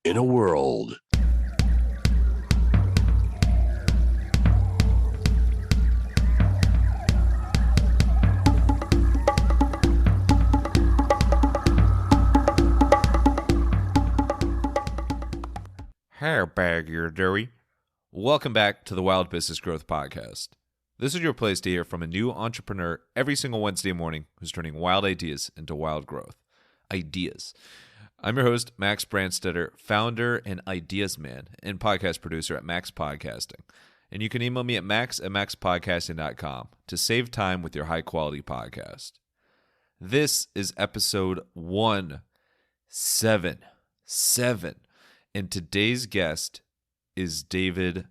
in a world. How bag you're Dewey. Welcome back to the Wild Business Growth Podcast. This is your place to hear from a new entrepreneur every single Wednesday morning who's turning wild ideas into wild growth. Ideas. I'm your host, Max Branstetter, founder and ideas man and podcast producer at Max Podcasting. And you can email me at max@maxpodcasting.com to save time with your high-quality podcast. This is episode 177. And today's guest is David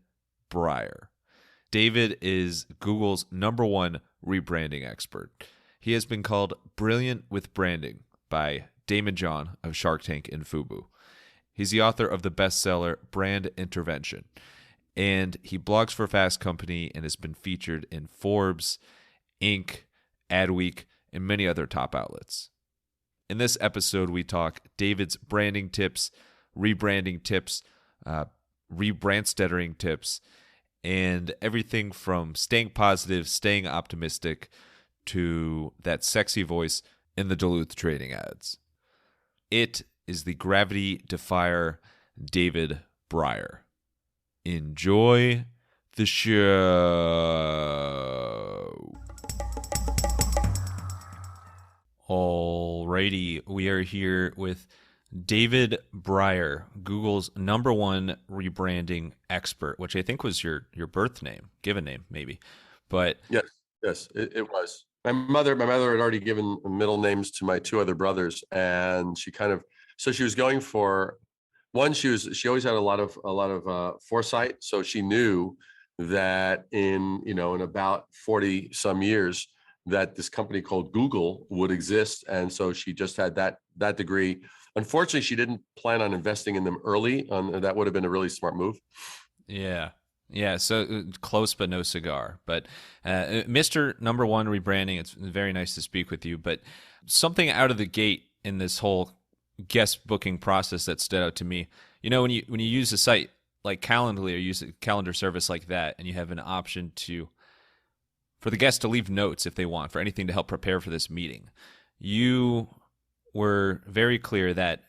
Brier. David is Google's #1 rebranding expert. He has been called brilliant with branding by Damon John of Shark Tank and Fubu. He's the author of the bestseller Brand Intervention, and he blogs for Fast Company and has been featured in Forbes, Inc., Adweek, and many other top outlets. In this episode, we talk David's branding tips, rebranding tips, Rebrandstettering tips, and everything from staying positive, staying optimistic, to that sexy voice in the Duluth trading ads. It is the Gravity Defier, David Brier. Enjoy the show. Alrighty, we are here with David Brier, Google's #1 rebranding expert, which I think was your birth name, given name maybe, but Yes, it was. My mother had already given middle names to my two other brothers, and she was going for one. She always had a lot of foresight, so she knew that in about 40 some years that this company called Google would exist, and so she just had that degree. Unfortunately, she didn't plan on investing in them early. That would have been a really smart move. Yeah. So close, but no cigar. But Mr. #1 rebranding, it's very nice to speak with you. But something out of the gate in this whole guest booking process that stood out to me. When you use a site like Calendly or use a calendar service like that, and you have an option for the guests to leave notes if they want for anything to help prepare for this meeting, you were very clear that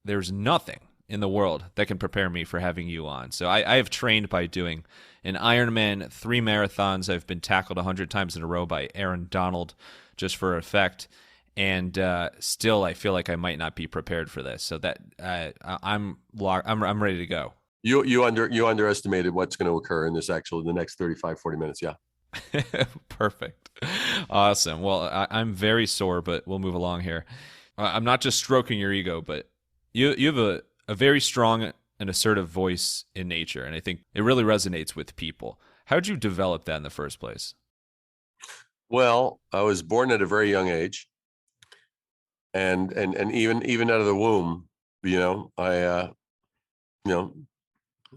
there's nothing in the world that can prepare me for having you on. So I have trained by doing an Ironman, 3 marathons. I've been tackled 100 times in a row by Aaron Donald just for effect. And still, I feel like I might not be prepared for this. So that I'm ready to go. You underestimated what's going to occur in the next 35, 40 minutes. Yeah. Perfect. Awesome. Well, I'm very sore, but we'll move along here. I'm not just stroking your ego, but you have a very strong and assertive voice in nature, and I think it really resonates with people. How did you develop that in the first place? Well, I was born at a very young age, and even out of the womb,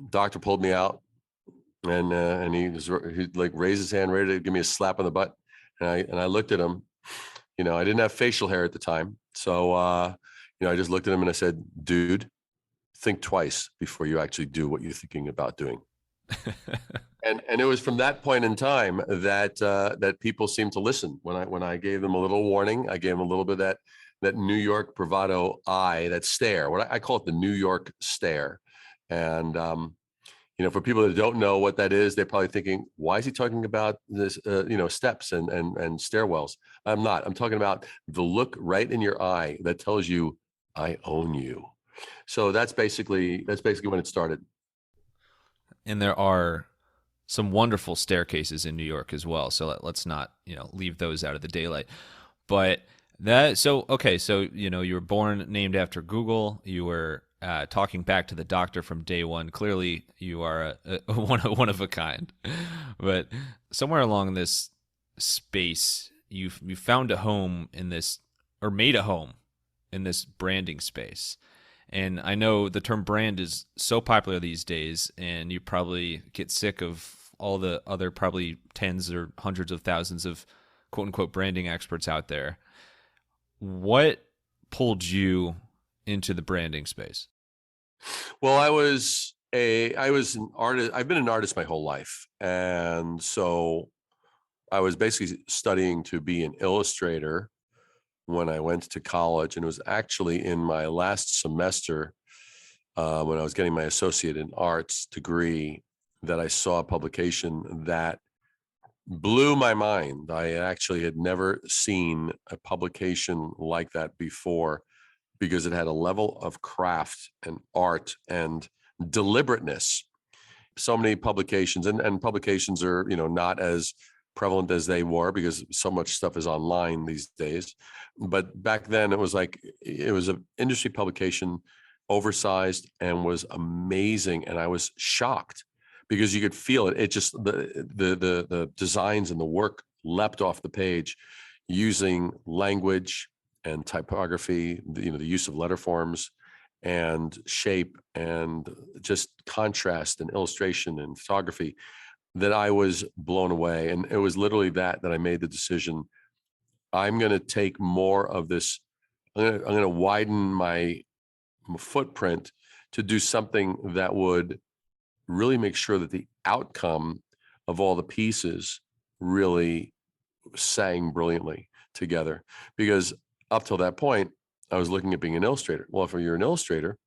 doctor pulled me out, and he like raised his hand ready to give me a slap on the butt, and I looked at him. I didn't have facial hair at the time, so I just looked at him and I said, "Dude, think twice before you actually do what you're thinking about doing." and it was from that point in time that people seemed to listen. When I gave them a little warning, I gave them a little bit of that New York bravado eye, that stare. What I call it, the New York stare. And for people that don't know what that is, they're probably thinking, why is he talking about this, steps and stairwells? I'm not. I'm talking about the look right in your eye that tells you, I own you. So that's basically when it started. And there are some wonderful staircases in New York as well. So let's not, leave those out of the daylight. But you were born named after Google. You were talking back to the doctor from day one. Clearly, you are a one of a kind. But somewhere along this space, you found a home in this, or made a home in this branding space. And I know the term brand is so popular these days, and you probably get sick of all the other probably tens or hundreds of thousands of quote unquote branding experts out there. What pulled you into the branding space? Well, I was an artist. I've been an artist my whole life. And so I was basically studying to be an illustrator when I went to college. And it was actually in my last semester when I was getting my associate in arts degree that I saw a publication that blew my mind. I actually had never seen a publication like that before because it had a level of craft and art and deliberateness. So many publications and publications are, not as prevalent as they were because so much stuff is online these days. But back then it was an industry publication, oversized, and was amazing. And I was shocked because you could feel it. It just, the designs and the work leapt off the page using language and typography, the use of letter forms and shape and just contrast and illustration and photography, that I was blown away. And it was literally that I made the decision. I'm going to take more of this. I'm going to widen my footprint to do something that would really make sure that the outcome of all the pieces really sang brilliantly together. Because up till that point, I was looking at being an illustrator. Well, if you're an illustrator,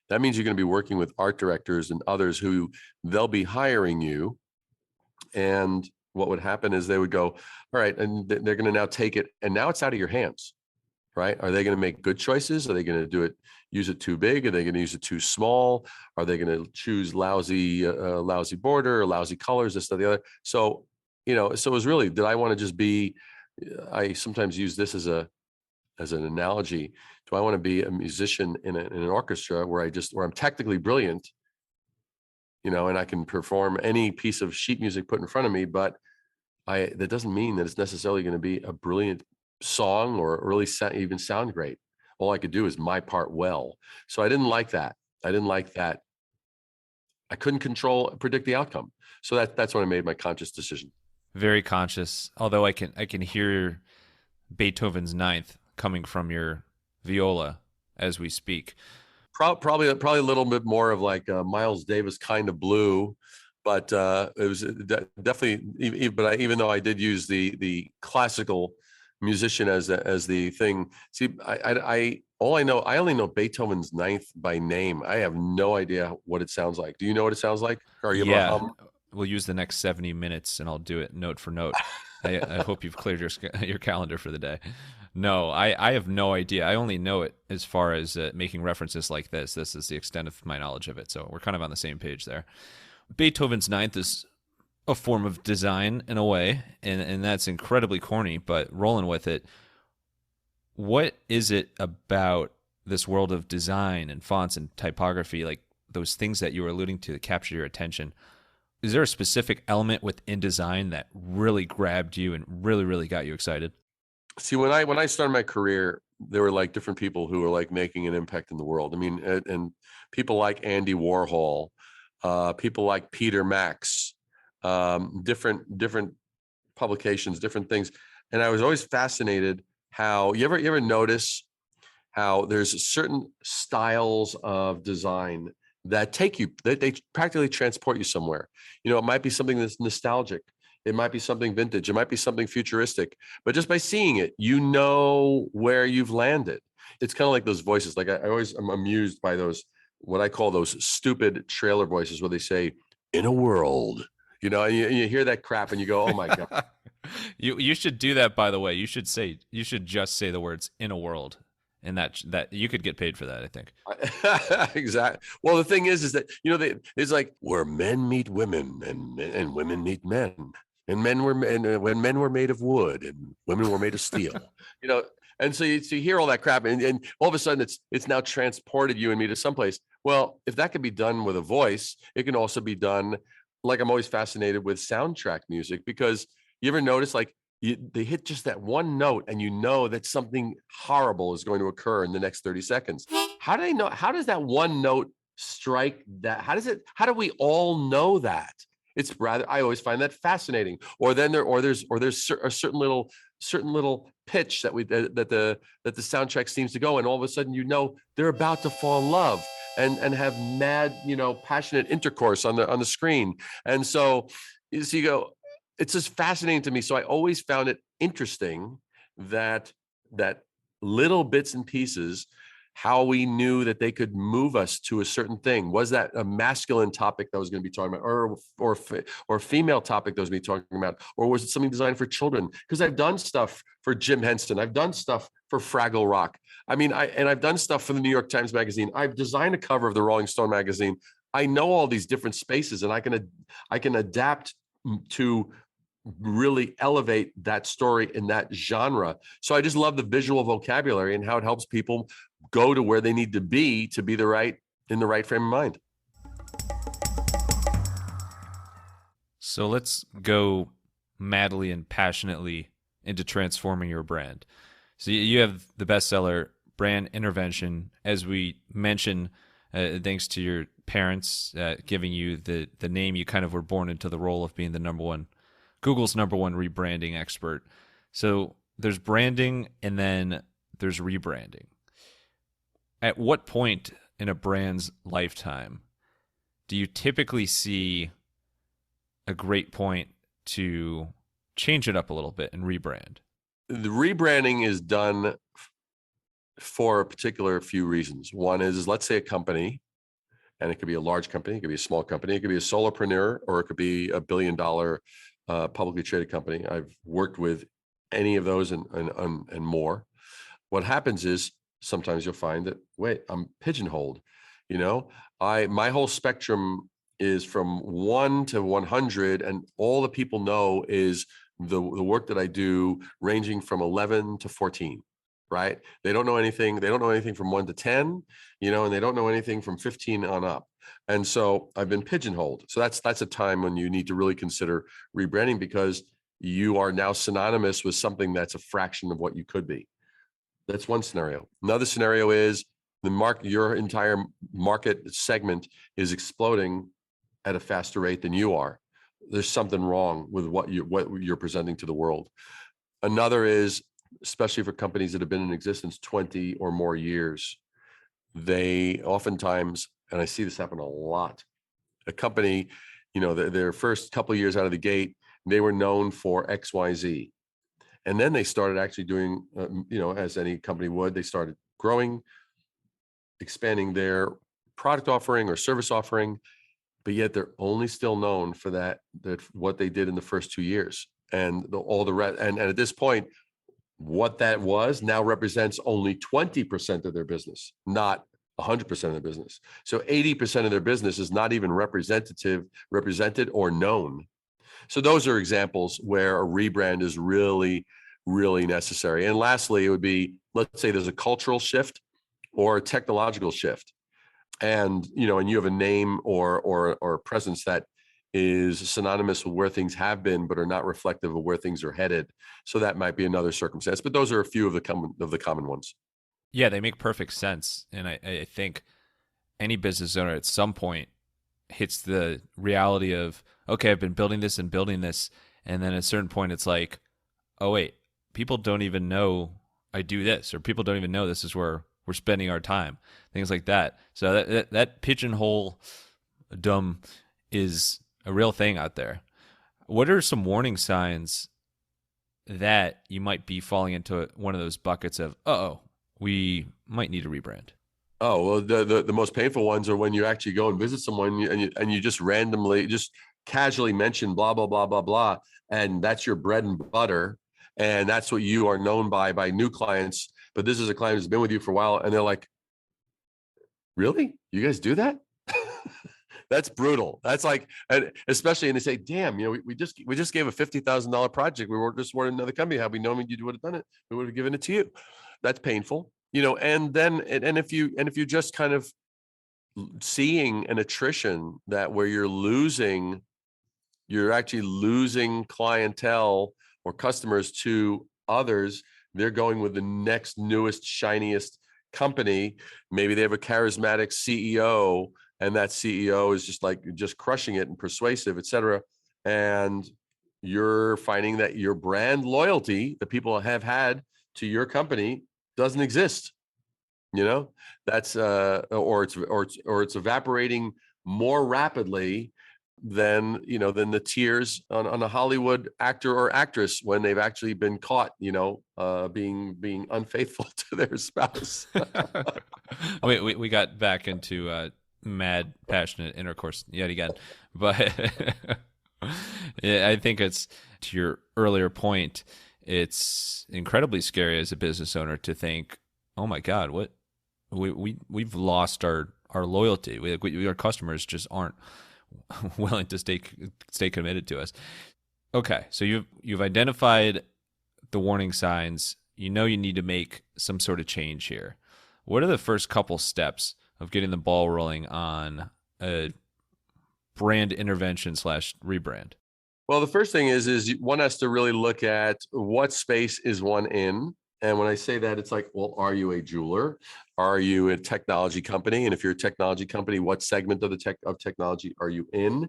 that means you're going to be working with art directors and others who they'll be hiring you. And what would happen is they would go, all right, and they're going to now take it, and now it's out of your hands, right? Are they going to make good choices? Are they going to use it too big? Are they going to use it too small? Are they going to choose lousy border or lousy colors, this, that, the other? So, so it was really, did I want to just be, I sometimes use this as an analogy. Do I want to be a musician in an orchestra where I'm technically brilliant, and I can perform any piece of sheet music put in front of me, but that doesn't mean that it's necessarily going to be a brilliant song or really even sound great. All I could do is my part well. So I didn't like that. I couldn't predict the outcome. So that's when I made my conscious decision. Very conscious. Although I can hear Beethoven's Ninth coming from your viola as we speak. Probably a little bit more of like Miles Davis kind of blue, but it was definitely. But even though I did use the classical musician as the thing, see, I only know Beethoven's Ninth by name. I have no idea what it sounds like. Do you know what it sounds like? Are you able to hum? We'll use the next 70 minutes and I'll do it note for note. I hope you've cleared your calendar for the day. No, I have no idea. I only know it as far as making references like this. This is the extent of my knowledge of it. So we're kind of on the same page there. Beethoven's Ninth is a form of design in a way, and that's incredibly corny, but rolling with it. What is it about this world of design and fonts and typography, like those things that you were alluding to that captured your attention? Is there a specific element within design that really grabbed you and really, really got you excited? See, when I started my career, there were like different people who were like making an impact in the world. I mean, and people like Andy Warhol, people like Peter Max, different publications, different things. And I was always fascinated how you ever notice how there's certain styles of design that they practically transport you somewhere. It might be something that's nostalgic. It might be something vintage. It might be something futuristic, but just by seeing it, where you've landed. It's kind of like those voices. Like I'm amused by those, what I call those stupid trailer voices where they say, "In a world," and you hear that crap and you go, "Oh my God." You should do that, by the way. You should just say the words "in a world." And that you could get paid for that, I think. Exactly. Well, the thing is that, it's like where men meet women and women meet men. And when men were made of wood and women were made of steel, and so you hear all that crap and all of a sudden it's now transported you and me to someplace. Well, if that could be done with a voice, it can also be done. Like, I'm always fascinated with soundtrack music, because you ever notice like they hit just that one note and that something horrible is going to occur in the next 30 seconds. How do they know? How does that one note strike that? How do we all know that? It's rather, I always find that fascinating. Or then there's a certain little pitch that the soundtrack seems to go, and all of a sudden, they're about to fall in love and have mad, passionate intercourse on the screen. And so you go, it's just fascinating to me. So I always found it interesting that little bits and pieces, how we knew that they could move us to a certain thing. Was that a masculine topic that was going to be talking about, or a female topic that was going to be talking about, or was it something designed for children? Because I've done stuff for Jim Henson, I've done stuff for Fraggle Rock. I mean, I've done stuff for the New York Times Magazine. I've designed a cover of the Rolling Stone magazine. I know all these different spaces, and I can adapt to really elevate that story in that genre. So I just love the visual vocabulary and how it helps people go to where they need to be in the right frame of mind. So let's go madly and passionately into transforming your brand. So you have the bestseller Brand Intervention, as we mentioned, thanks to your parents giving you the name. You kind of were born into the role of being Google's number one rebranding expert. So there's branding, and then there's rebranding. At what point in a brand's lifetime do you typically see a great point to change it up a little bit and rebrand? The rebranding is done for a particular few reasons. One is, let's say a company, and it could be a large company, it could be a small company, it could be a solopreneur, or it could be a $1 billion publicly traded company. I've worked with any of those and more. What happens is sometimes you'll find that, wait, I'm pigeonholed. My whole spectrum is from 1 to 100, and all the people know is the work that I do, ranging from 11 to 14. Right? They don't know anything. They don't know anything from 1 to 10, and they don't know anything from 15 on up. And so I've been pigeonholed. So that's a time when you need to really consider rebranding, because you are now synonymous with something that's a fraction of what you could be. That's one scenario. Another scenario is your entire market segment is exploding at a faster rate than you are. There's something wrong with what you're presenting to the world. Another is, especially for companies that have been in existence 20 or more years, they oftentimes, and I see this happen a lot, a company, their first couple of years out of the gate, they were known for XYZ. And then they started actually doing, as any company would, they started growing, expanding their product offering or service offering, but yet they're only still known for that what they did in the first 2 years. And all the rest, and at this point, what that was now represents only 20% of their business, not 100% of their business. So 80% of their business is not even represented or known. So those are examples where a rebrand is really, really necessary. And lastly, it would be, let's say there's a cultural shift or a technological shift, and you have a name or a presence that is synonymous with where things have been, but are not reflective of where things are headed. So that might be another circumstance, but those are a few of the common ones. Yeah, they make perfect sense. And I think any business owner at some point hits the reality of, okay, I've been building this. And then at a certain point, it's like, oh, wait, people don't even know I do this, or people don't even know this is where we're spending our time, things like that. So that pigeonhole dumb is a real thing out there. What are some warning signs that you might be falling into one of those buckets of, we might need a rebrand? Oh, well, the most painful ones are when you actually go and visit someone and you just randomly, just casually mention blah, blah, blah, blah, blah. And that's your bread and butter. And that's what you are known by new clients. But this is a client who's been with you for a while. And they're like, really? You guys do that? That's brutal. That's like, and especially, and they say, damn, we just gave a $50,000 project. We were just wanted another company. Had we known you would have done it, we would have given it to you. That's painful, and then, and if you just kind of seeing an attrition that where you're actually losing clientele or customers to others, they're going with the next newest, shiniest company. Maybe they have a charismatic CEO and that CEO is just crushing it and persuasive, et cetera. And you're finding that your brand loyalty that people have had to your company doesn't exist. That's or it's evaporating more rapidly than the tears on a Hollywood actor or actress when they've actually been caught, being unfaithful to their spouse. we got back into mad, passionate intercourse yet again, but yeah, I think it's, to your earlier point, it's incredibly scary as a business owner to think, oh my God, what we've lost our loyalty. Our customers just aren't willing to stay committed to us. Okay, so you've identified the warning signs. You need to make some sort of change here. What are the first couple steps of getting the ball rolling on a brand intervention / rebrand? Well, the first thing is one has to really look at what space is one in. And when I say that, it's like, well, are you a jeweler? Are you a technology company? And if you're a technology company, what segment of technology are you in?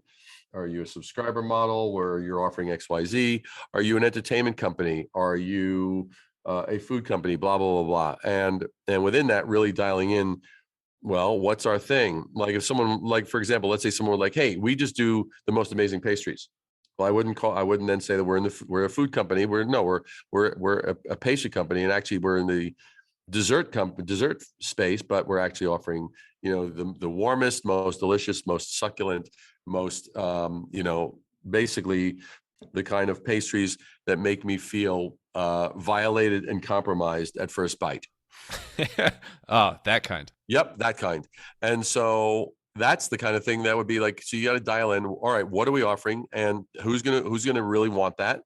Are you a subscriber model where you're offering XYZ? Are you an entertainment company? Are you a food company? Blah, blah, blah, blah. And within that, really dialing in, well, what's our thing? Like if someone, like, for example, let's say someone like, hey, we just do the most amazing pastries. Well, I wouldn't then say that we're a food company. We're a pastry company, and actually we're in the dessert space, but we're actually offering, the warmest, most delicious, most succulent, most, basically the kind of pastries that make me feel violated and compromised at first bite. Oh, that kind. Yep, that kind. And so that's the kind of thing that would be like, so you got to dial in, all right, what are we offering and who's going to really want that?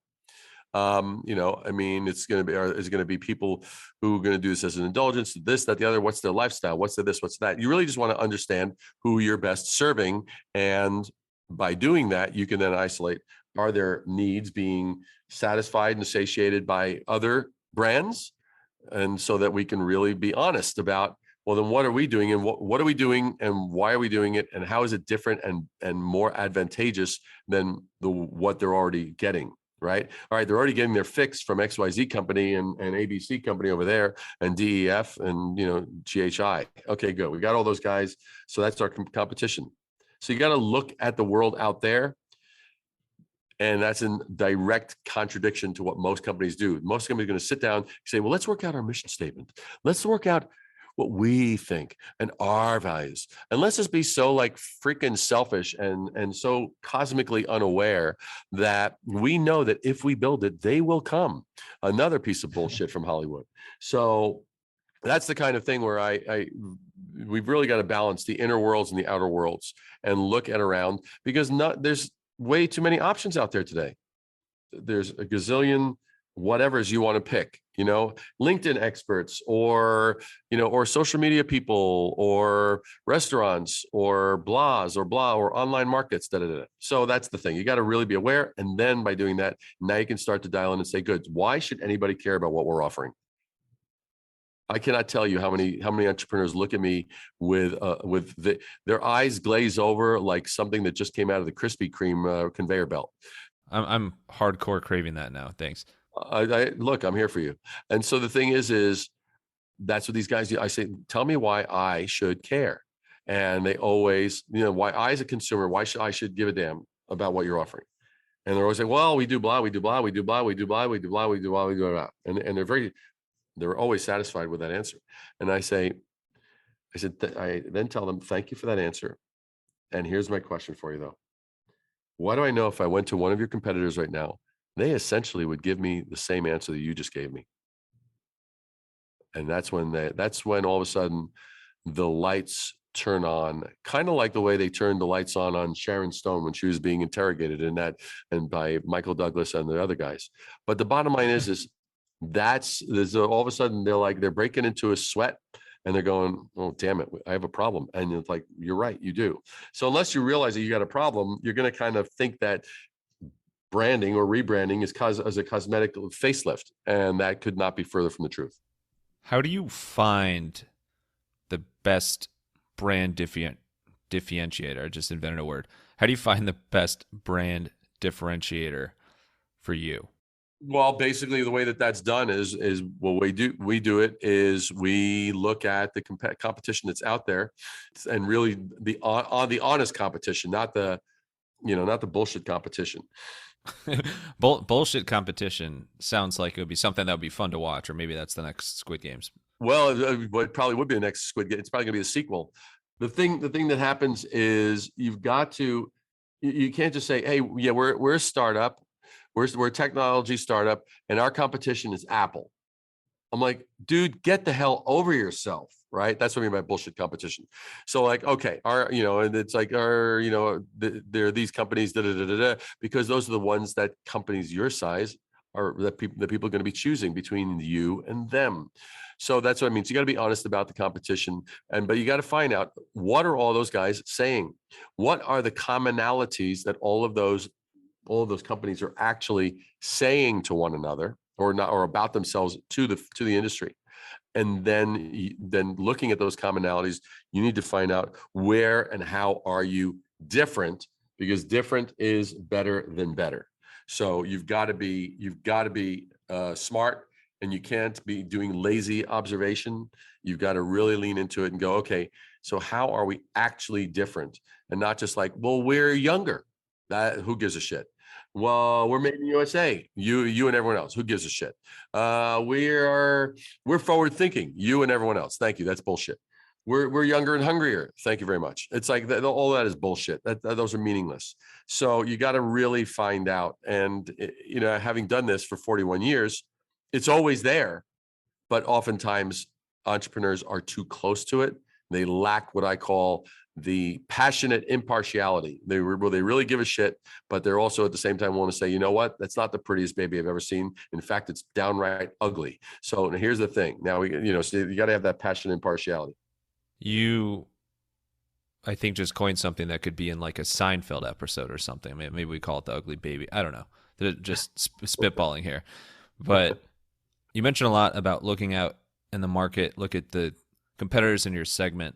It's going to be people who are going to do this as an indulgence, this, that, the other, what's their lifestyle, what's this, what's that. You really just want to understand who you're best serving. And by doing that, you can then isolate, are their needs being satisfied and satiated by other brands? And so that we can really be honest about, well, then what are we doing, and what are we doing, and why are we doing it, and how is it different and more advantageous than what they're already getting, right? All right, they're already getting their fix from XYZ company and ABC company over there, and DEF and GHI. Okay, good. We got all those guys. So that's our competition. So you got to look at the world out there. And that's in direct contradiction to what most companies do. Most companies are going to sit down and say, well, let's work out our mission statement. Let's work out what we think and our values. And let's just be so like freaking selfish and so cosmically unaware that we know that if we build it, they will come. Another piece of bullshit from Hollywood. So that's the kind of thing where we've really got to balance the inner worlds and the outer worlds and look at around, because there's way too many options out there today. There's a gazillion whatevers you want to pick, LinkedIn experts or social media people or restaurants or blah or online markets. So that's the thing. You got to really be aware. And then by doing that, now you can start to dial in and say, good, why should anybody care about what we're offering? I cannot tell you how many entrepreneurs look at me with their eyes glaze over like something that just came out of the Krispy Kreme conveyor belt. I'm hardcore craving that now. Thanks. Look, I'm here for you. And so the thing is that's what these guys do. I say, tell me why I should care. And they always, why I as a consumer, I should give a damn about what you're offering. And they're always like, well, we do blah, we do blah, we do blah, we do blah, we do blah, we do blah, we do blah. And they're always satisfied with that answer. And I said, I then tell them, thank you for that answer. And here's my question for you though. Why do I know if I went to one of your competitors right now, they essentially would give me the same answer that you just gave me? And that's when all of a sudden the lights turn on, kind of like the way they turned the lights on Sharon Stone when she was being interrogated and by Michael Douglas and the other guys. But the bottom line is there's all of a sudden they're breaking into a sweat and they're going, oh, damn it, I have a problem. And it's like, you're right, you do. So unless you realize that you got a problem, you're going to kind of think that branding or rebranding is as a cosmetic facelift. And that could not be further from the truth. How do you find the best brand differentiator. I just invented a word. How do you find the best brand differentiator for you? Well, basically, the way that that's done is what we do it is we look at the competition that's out there, and really the honest competition, not the bullshit competition. Bullshit competition sounds like it would be something that would be fun to watch, or maybe that's the next Squid Games. Well, it probably would be the next Squid Game. It's probably going to be a sequel. The thing that happens is you can't just say, hey, yeah, we're a startup. We're a technology startup, and our competition is Apple. I'm like, dude, get the hell over yourself, right? That's what I mean by bullshit competition. So like, okay, and it's like, there are these companies, because those are the ones that companies your size are that people are going to be choosing between you and them. So that's what it means. You got to be honest about the competition, but you got to find out, what are all those guys saying? What are the commonalities that all of those companies are actually saying to one another, or not, or about themselves to the industry? And then looking at those commonalities, you need to find out where and how are you different, because different is better than better. So you've got to be smart, and you can't be doing lazy observation. You've got to really lean into it and go, okay, so how are we actually different? And not just like, well, we're younger. Who gives a shit? Well, we're made in the USA. You and everyone else. Who gives a shit? We're forward thinking. You and everyone else. Thank you. That's bullshit. We're younger and hungrier. Thank you very much. It's like all that is bullshit. Those are meaningless. So you got to really find out. And having done this for 41 years, it's always there, but oftentimes entrepreneurs are too close to it. They lack what I call the passionate impartiality. They really give a shit, but they're also at the same time want to say, you know what, that's not the prettiest baby I've ever seen. In fact, it's downright ugly. So here's the thing. Now so you got to have that passionate impartiality. You, I think, just coined something that could be in like a Seinfeld episode or something. Maybe we call it the ugly baby. I don't know. They're just spitballing here. But you mentioned a lot about looking out in the market, look at the competitors in your segment.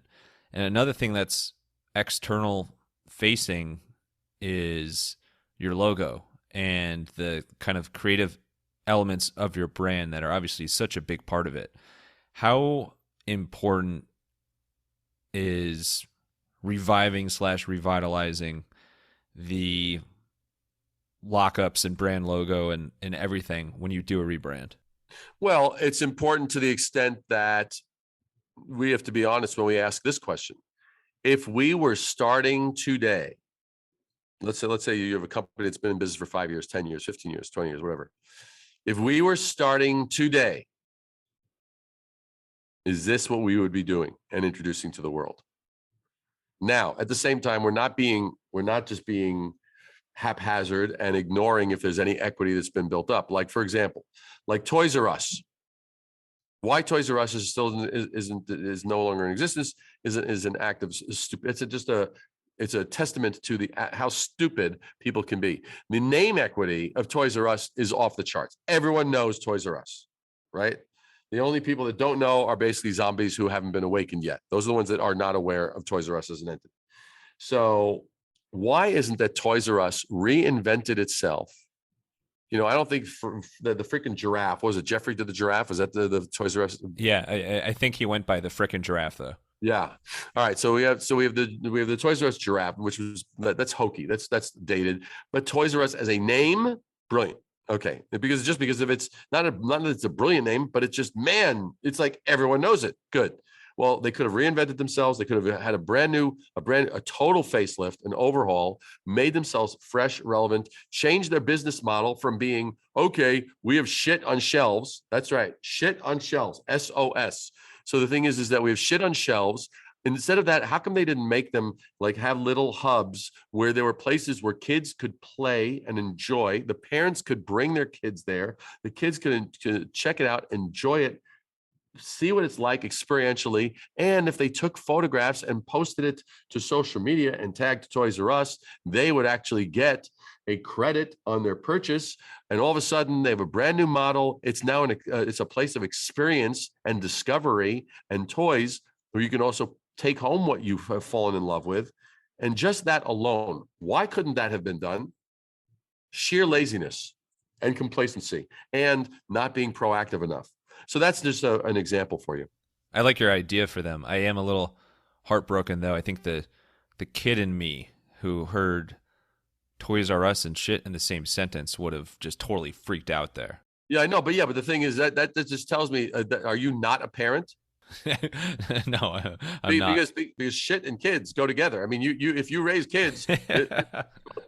And another thing that's external facing is your logo and the kind of creative elements of your brand that are obviously such a big part of it. How important is reviving/revitalizing the lockups and brand logo and everything when you do a rebrand? Well, it's important to the extent that we have to be honest when we ask this question. If we were starting today, let's say you have a company that's been in business for 5 years, 10 years, 15 years, 20 years, whatever. If we were starting today, is this what we would be doing and introducing to the world? Now, at the same time, we're not just being haphazard and ignoring if there's any equity that's been built up. Like, for example, like Toys R Us. Why Toys R Us is no longer in existence is an act of stupid. It's a testament to how stupid people can be. The name equity of Toys R Us is off the charts. Everyone knows Toys R Us, right? The only people that don't know are basically zombies who haven't been awakened yet. Those are the ones that are not aware of Toys R Us as an entity. So why isn't that Toys R Us reinvented itself? I don't think the freaking giraffe, was it Jeffrey did the giraffe? Was that the Toys R Us? Yeah, I think he went by the frickin' giraffe though. Yeah. All right. So we have the Toys R Us giraffe, which was that's hokey. That's dated. But Toys R Us as a name, brilliant. Okay, because of it's not that it's a brilliant name, but it's just, man, it's like everyone knows it. Good. Well, they could have reinvented themselves. They could have had a total facelift, an overhaul, made themselves fresh, relevant, changed their business model from being, okay, we have shit on shelves. That's right. Shit on shelves, SOS. So the thing is that we have shit on shelves. Instead of that, how come they didn't make them like have little hubs where there were places where kids could play and enjoy? The parents could bring their kids there. The kids could check it out, enjoy it, see what it's like experientially. And if they took photographs and posted it to social media and tagged Toys R Us, they would actually get a credit on their purchase. And all of a sudden they have a brand new model. It's now it's a place of experience and discovery and toys where you can also take home what you have fallen in love with, And just that alone, why couldn't that have been done? Sheer laziness and complacency and not being proactive enough. So that's just an example for you. I like your idea for them. I am a little heartbroken though. I think the kid in me who heard Toys R Us and shit in the same sentence would have just totally freaked out there. Yeah, I know. But the thing is that just tells me, are you not a parent? No, I'm not. Because shit and kids go together. I mean, you if you raise kids,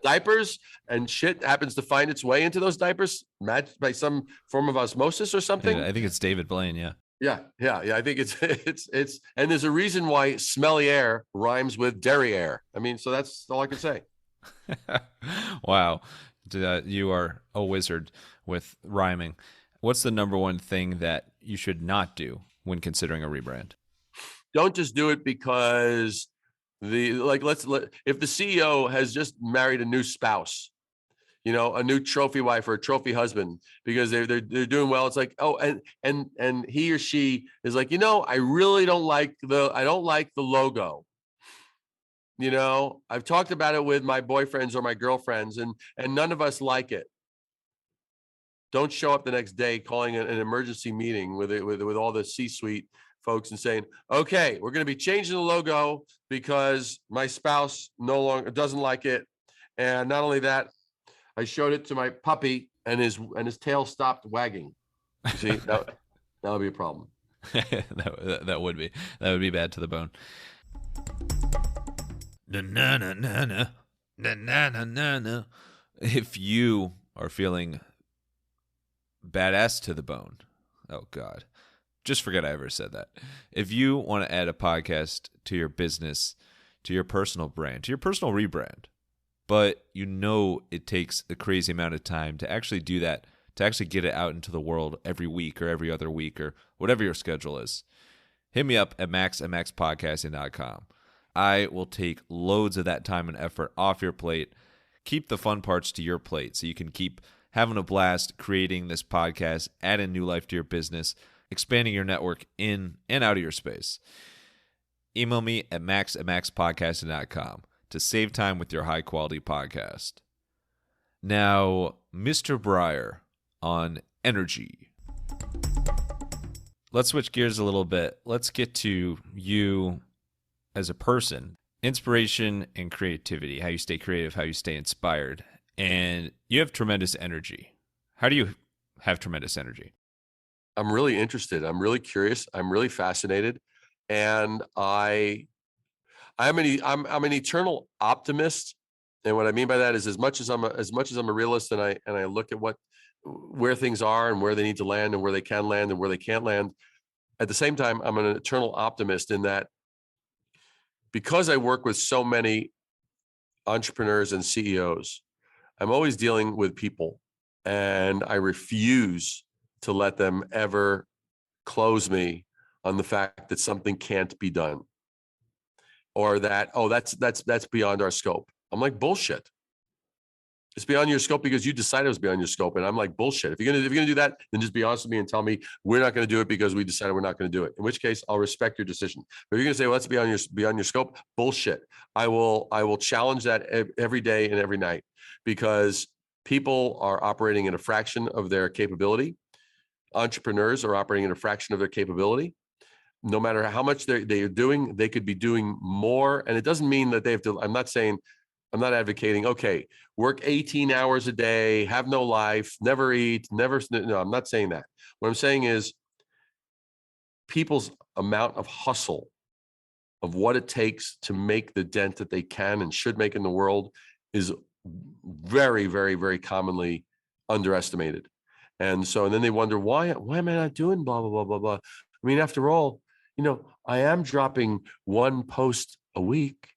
diapers and shit happens to find its way into those diapers, matched by some form of osmosis or something. I think it's David Blaine. Yeah. Yeah. I think it's and there's a reason why smelly air rhymes with derriere. I mean, so that's all I can say. Wow, you are a wizard with rhyming. What's the number one thing that you should not do when considering a rebrand? Don't just do it because if the CEO has just married a new spouse, a new trophy wife or a trophy husband, because they're doing well. It's like, oh, and he or she is like, I really don't like the logo. I've talked about it with my boyfriends or my girlfriends, and none of us like it. Don't show up the next day calling an emergency meeting with all the C-suite folks and saying, okay, we're going to be changing the logo because my spouse no longer doesn't like it. And not only that, I showed it to my puppy and his tail stopped wagging. You see, that would be a problem. that would be bad to the bone. If you are feeling badass to the bone, oh God, just forget I ever said that. If you want to add a podcast to your business, to your personal brand, to your personal rebrand, but it takes a crazy amount of time to actually do that, to actually get it out into the world every week or every other week or whatever your schedule is, hit me up at max@maxpodcasting.com. I will take loads of that time and effort off your plate, keep the fun parts to your plate so you can keep having a blast creating this podcast, adding new life to your business, expanding your network in and out of your space. Email me at max@maxpodcasting.com to save time with your high-quality podcast. Now, Mr. Brier on energy. Let's switch gears a little bit. Let's get to you as a person. Inspiration and creativity, how you stay creative, how you stay inspired. And you have tremendous energy. How do you have tremendous energy? I'm really interested. I'm really curious. I'm really fascinated. And I'm an eternal optimist. And what I mean by that is as much as I'm a realist and I look at where things are and where they need to land and where they can land and where they can't land. At the same time, I'm an eternal optimist in that because I work with so many entrepreneurs and CEOs, I'm always dealing with people, and I refuse to let them ever close me on the fact that something can't be done or that, oh, that's beyond our scope. I'm like, bullshit. It's beyond your scope because you decided it was beyond your scope. And I'm like, bullshit. If you're gonna do that, then just be honest with me and tell me we're not going to do it because we decided we're not going to do it. In which case, I'll respect your decision. But if you're going to say, well, that's beyond your scope, bullshit. I will challenge that every day and every night because people are operating at a fraction of their capability. Entrepreneurs are operating at a fraction of their capability. No matter how much they are doing, they could be doing more. And it doesn't mean that they have to. I'm not advocating, okay, work 18 hours a day, have no life, never eat, never. No, I'm not saying that. What I'm saying is people's amount of hustle of what it takes to make the dent that they can and should make in the world is very, very, very commonly underestimated. And then they wonder, why am I not doing blah, blah, blah, blah, blah. I mean, after all, I am dropping one post a week.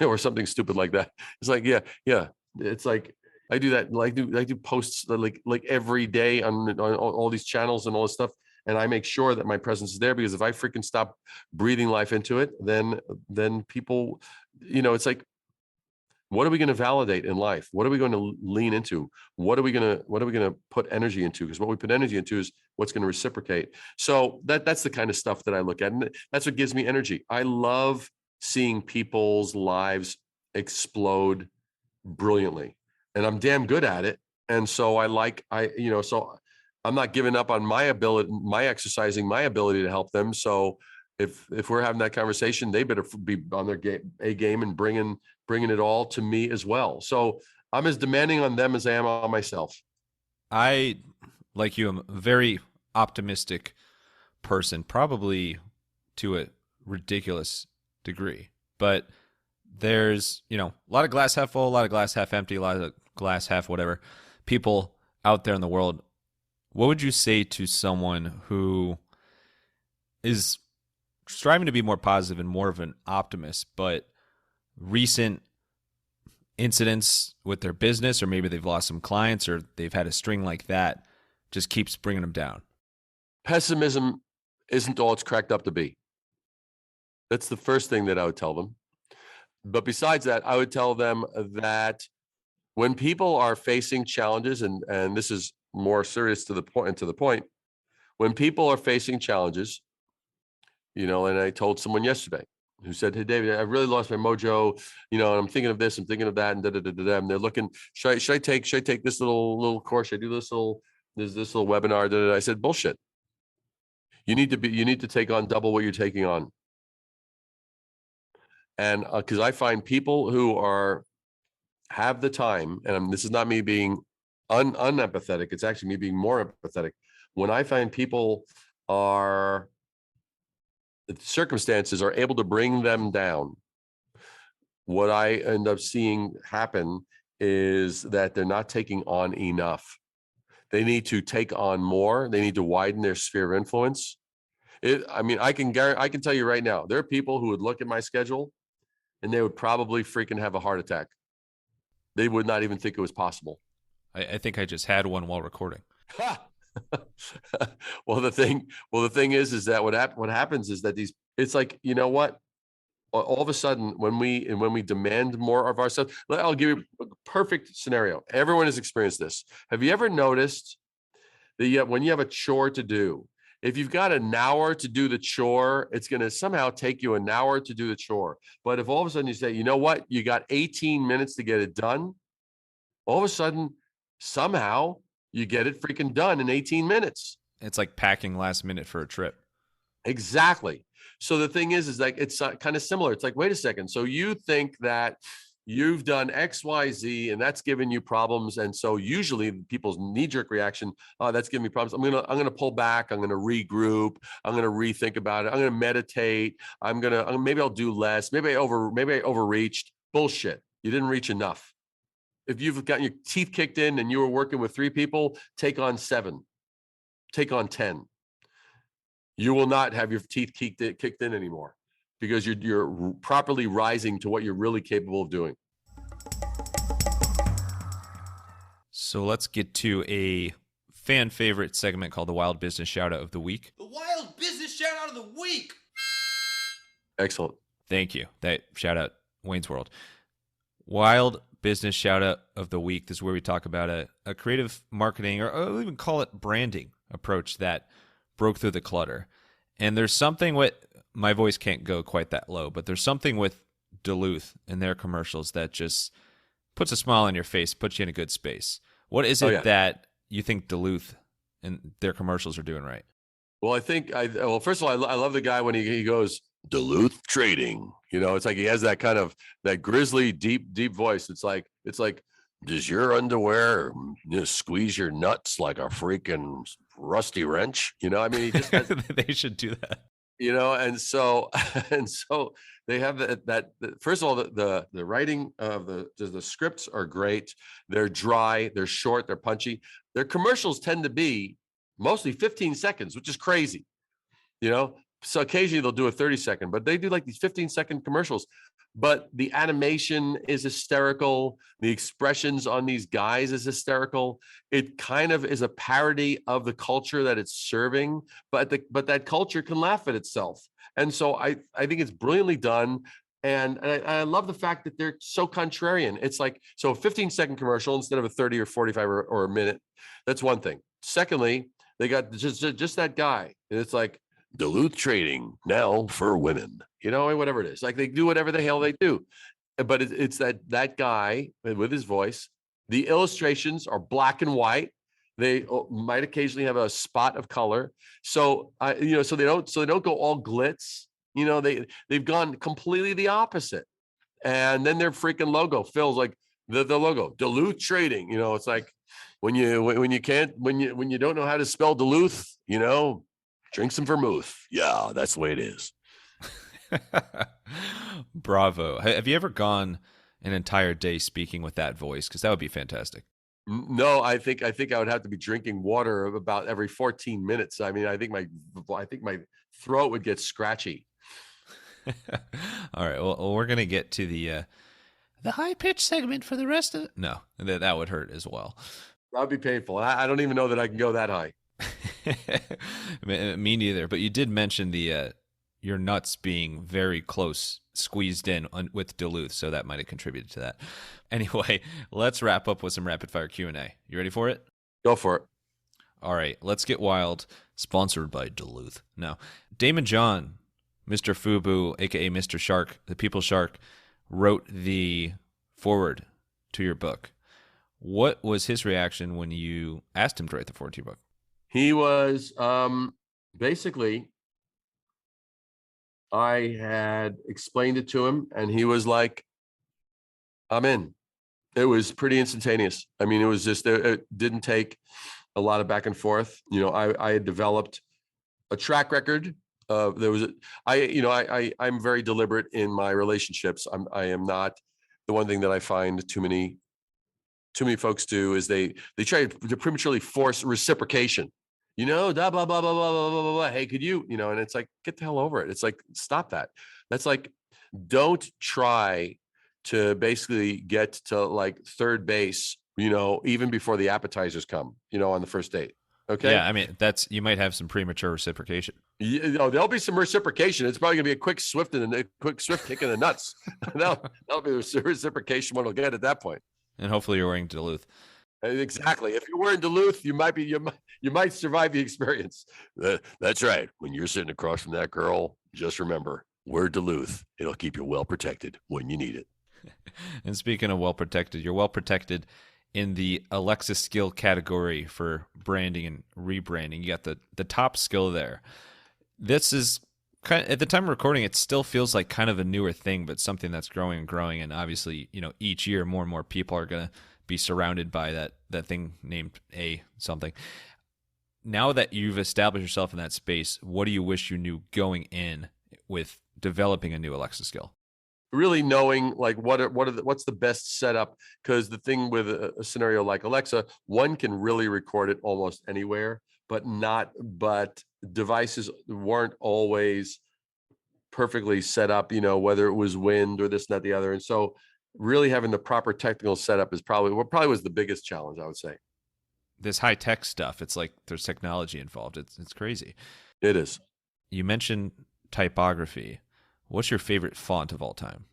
Or something stupid like that. It's like, yeah. It's like I do that. I do posts like every day on all these channels and all this stuff, and I make sure that my presence is there because if I freaking stop breathing life into it, then people, it's like, what are we going to validate in life? What are we going to lean into? What are we going to put energy into? Because what we put energy into is what's going to reciprocate. So that's the kind of stuff that I look at, and that's what gives me energy. I love seeing people's lives explode brilliantly, and I'm damn good at it. And so so I'm not giving up on my ability, exercising my ability to help them. So if we're having that conversation, they better be on their game and bringing it all to me as well. So I'm as demanding on them as I am on myself. I, like you, am a very optimistic person, probably to a ridiculous degree. But there's, a lot of glass half full, a lot of glass half empty, a lot of glass half whatever people out there in the world. What would you say to someone who is striving to be more positive and more of an optimist, but recent incidents with their business, or maybe they've lost some clients, or they've had a string like that, just keeps bringing them down? Pessimism isn't all it's cracked up to be. That's the first thing that I would tell them. But besides that, I would tell them that when people are facing challenges, and this is more serious to the point, when people are facing challenges, and I told someone yesterday who said, "Hey, David, I really lost my mojo, and I'm thinking of this, I'm thinking of that, and and they're looking, should I take this little course? Should I do this little webinar?" I said, "Bullshit. You need to take on double what you're taking on." And because I find people who have the time, and this is not me being unempathetic, it's actually me being more empathetic. When I find people the circumstances are able to bring them down, what I end up seeing happen is that they're not taking on enough. They need to take on more. They need to widen their sphere of influence. I can tell you right now, there are people who would look at my schedule and they would probably freaking have a heart attack. They would not even think it was possible. I think I just had one while recording. Well, the thing is that what happens is that it's like, you know what? All of a sudden, when we demand more of ourselves, I'll give you a perfect scenario. Everyone has experienced this. Have you ever noticed that when you have a chore to do, if you've got an hour to do the chore, it's going to somehow take you an hour to do the chore. But if all of a sudden you say, you know what, you got 18 minutes to get it done, all of a sudden, somehow you get it freaking done in 18 minutes. It's like packing last minute for a trip. Exactly. So the thing is like, it's kind of similar. It's like, wait a second. So you think that you've done X, Y, Z, and that's given you problems. And so usually people's knee-jerk reaction, "Oh, that's giving me problems. I'm gonna pull back. I'm gonna regroup. I'm gonna rethink about it. I'm gonna meditate. Maybe I'll do less. Maybe I overreached." Bullshit. You didn't reach enough. If you've gotten your teeth kicked in and you were working with 3 people, take on 7, take on 10. You will not have your teeth kicked in anymore, because you're properly rising to what you're really capable of doing. So let's get to a fan favorite segment called the Wild Business Shoutout of the Week. The Wild Business Shoutout of the Week. Excellent. Thank you. That shout out Wayne's World. Wild Business Shoutout of the Week. This is where we talk about a creative marketing, or I'll even call it branding approach that broke through the clutter. And there's something with, my voice can't go quite that low, but there's something with Duluth and their commercials that just puts a smile on your face, puts you in a good space. What is it that you think Duluth and their commercials are doing right? Well, first of all, I love the guy when he goes, "Duluth Trading." It's like he has that kind of that grizzly, deep voice. It's like, does your underwear squeeze your nuts like a freaking rusty wrench? He just has, they should do that. And so they have that first of all, the writing of the scripts are great. They're dry, they're short, they're punchy. Their commercials tend to be mostly 15 seconds, which is crazy. So occasionally they'll do a 30-second, but they do like these 15-second commercials. But the animation is hysterical. The expressions on these guys is hysterical. It kind of is a parody of the culture that it's serving, but that culture can laugh at itself. And so I think it's brilliantly done. And I love the fact that they're so contrarian. It's like, so a 15-second commercial instead of a 30 or 45 or a minute. That's one thing. Secondly, they got just that guy. And it's like, Duluth Trading now for women, whatever it is. Like they do whatever the hell they do. But it's that guy with his voice. The illustrations are black and white. They might occasionally have a spot of color. So so they don't go all glitz. They've gone completely the opposite. And then their freaking logo feels like the logo Duluth Trading. It's like when you don't know how to spell Duluth, drink some vermouth. Yeah, that's the way it is. Bravo. Have you ever gone an entire day speaking with that voice? Because that would be fantastic. No, I think I would have to be drinking water about every 14 minutes. I mean, I think my throat would get scratchy. All right. Well, we're gonna get to the high pitch segment for the rest of it. No, that would hurt as well. That would be painful. I don't even know that I can go that high. Me neither. But you did mention the your nuts being very close, squeezed in with Duluth, so that might have contributed to that. Anyway, let's wrap up with some rapid fire Q&A. You ready for it? Go for it. All right, let's get wild. Sponsored by Duluth. No, Damon John, Mr. Fubu, aka Mr. Shark, the People Shark, wrote the foreword to your book. What was his reaction when you asked him to write the foreword to your book? He was basically, I had explained it to him and he was like, I'm in. It was pretty instantaneous. I mean, it was just, it didn't take a lot of back and forth. I had developed a track record. I'm very deliberate in my relationships. I am not. The one thing that I find too many folks do is they try to prematurely force reciprocation. Blah, blah, blah, blah, blah, blah, blah, blah. Hey, could you, and it's like, get the hell over it. It's like, stop that. That's like, don't try to basically get to like third base, even before the appetizers come, on the first date. Okay. Yeah. I mean, you might have some premature reciprocation. There'll be some reciprocation. It's probably gonna be a quick swift kick in the nuts. that'll be the reciprocation one will get at that point. And hopefully you're wearing Duluth. Exactly. If you're wearing Duluth, you might survive the experience. That's right. When you're sitting across from that girl, just remember, wear Duluth. It'll keep you well protected when you need it. And speaking of well protected, you're well protected in the Alexa skill category for branding and rebranding. You got the top skill there. This is kind of, at the time of recording, it still feels like kind of a newer thing, but something that's growing and growing. And obviously, each year more and more people are going to be surrounded by that thing named A something. Now that you've established yourself in that space, what do you wish you knew going in with developing a new Alexa skill? Really knowing like what's the best setup, because the thing with a scenario like Alexa, one can really record it almost anywhere, but devices weren't always perfectly set up, whether it was wind or this and that the other. And so really having the proper technical setup is probably was the biggest challenge, I would say. This high tech stuff, it's like there's technology involved. It's crazy. It is. You mentioned typography. What's your favorite font of all time?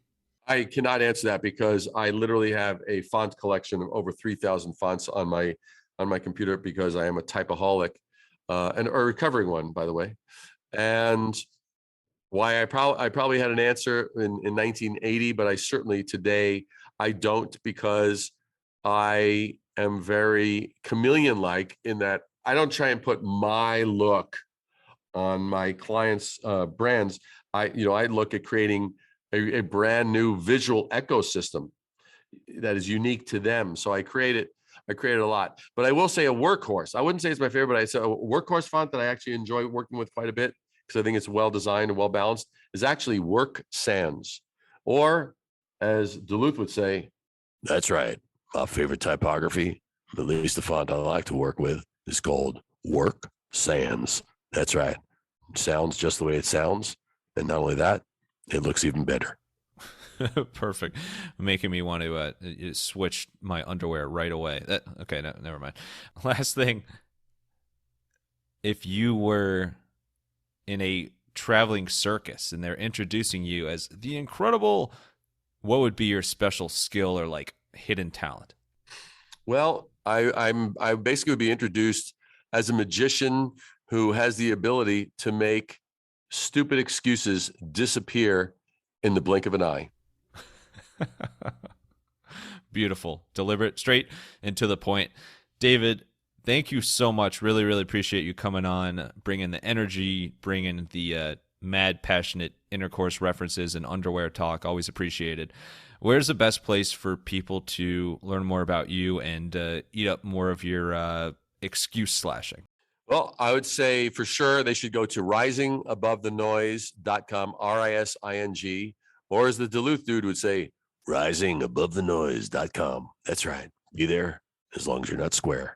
I cannot answer that because I literally have a font collection of over 3,000 fonts on my computer because I am a typaholic, and a recovering one, by the way. And why I probably had an answer in 1980, but I certainly today I don't, because I am very chameleon-like in that I don't try and put my look on my clients' brands. I look at creating a brand new visual ecosystem that is unique to them. So I created a lot, but I will say a workhorse. I wouldn't say it's my favorite, but I say a workhorse font that I actually enjoy working with quite a bit because I think it's well designed and well balanced is actually Work Sans, or as Duluth would say, that's right. My favorite typography, at least the font I like to work with, is called Work Sans. That's right. It sounds just the way it sounds. And not only that, it looks even better. Perfect. Making me want to switch my underwear right away. Okay, no, never mind. Last thing. If you were in a traveling circus and they're introducing you as the incredible, what would be your special skill or like hidden talent? Well, I basically would be introduced as a magician who has the ability to make stupid excuses disappear in the blink of an eye. Beautiful, deliberate, straight and to the point. David, thank you so much. Really, really appreciate you coming on, bringing the energy, bringing the mad, passionate intercourse references and underwear talk. Always appreciated. Where's the best place for people to learn more about you and eat up more of your excuse slashing? Well, I would say for sure they should go to risingabovethenoise.com, RISING, or as the Duluth dude would say, risingabovethenoise.com. That's right. Be there as long as you're not square.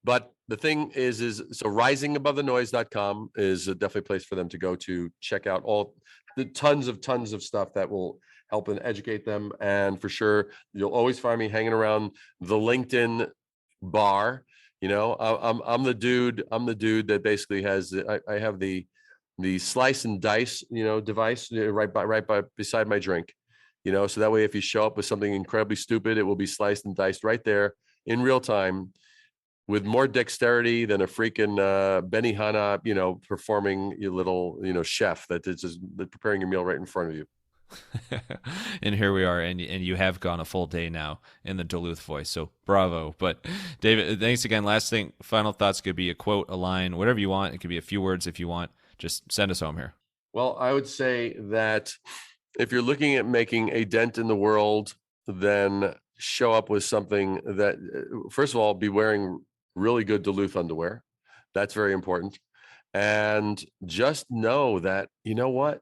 But the thing is so risingabovethenoise.com is definitely a place for them to go to check out all the tons of stuff that will help and educate them. And for sure, you'll always find me hanging around the LinkedIn bar. You know, I'm the dude that basically has, I have the slice and dice, device right by beside my drink, so that way, if you show up with something incredibly stupid, it will be sliced and diced right there in real time with more dexterity than a freaking Benihana, performing your little, chef that is just preparing your meal right in front of you. And here we are, and you have gone a full day now in the Duluth voice, so bravo. But David, thanks again. Last thing, final thoughts could be a quote, a line, whatever you want. It could be a few words if you want. Just send us home here. Well, I would say that if you're looking at making a dent in the world, then show up with something that, first of all, be wearing really good Duluth underwear. That's very important. And just know that, you know what?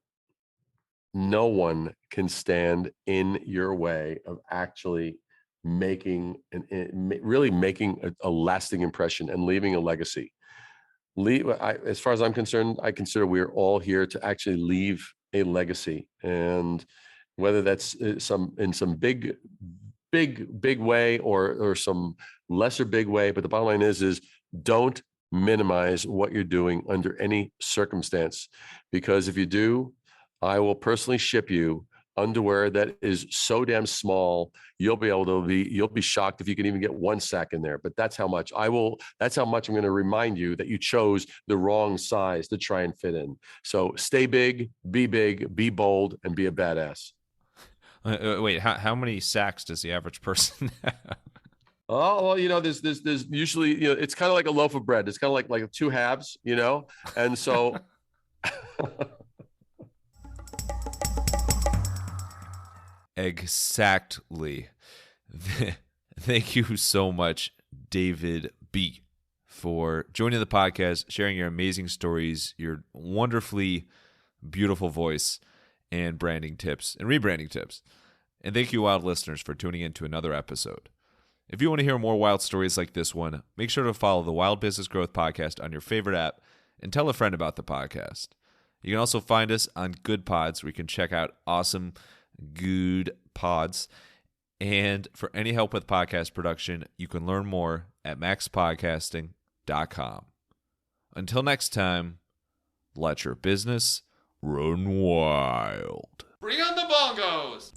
No one can stand in your way of actually making really making a lasting impression and leaving a legacy. As far as I'm concerned, I consider we're all here to actually leave a legacy, and whether that's in some big way or some lesser big way. But the bottom line is don't minimize what you're doing under any circumstance, because if you do, I will personally ship you underwear that is so damn small you'll be shocked if you can even get one sack in there. But that's how much I'm going to remind you that you chose the wrong size to try and fit in. So stay big, be bold, and be a badass. Wait, how many sacks does the average person have? Oh, well, there's usually, it's kind of like a loaf of bread. It's kind of like two halves, and so Exactly. Thank you so much, David B., for joining the podcast, sharing your amazing stories, your wonderfully beautiful voice, and branding tips and rebranding tips. And thank you, wild listeners, for tuning in to another episode. If you want to hear more wild stories like this one, make sure to follow the Wild Business Growth Podcast on your favorite app and tell a friend about the podcast. You can also find us on Good Pods, where you can check out awesome good pods. And for any help with podcast production, you can learn more at MaxPodcasting.com. Until next time, let your business run wild. Bring on the bongos!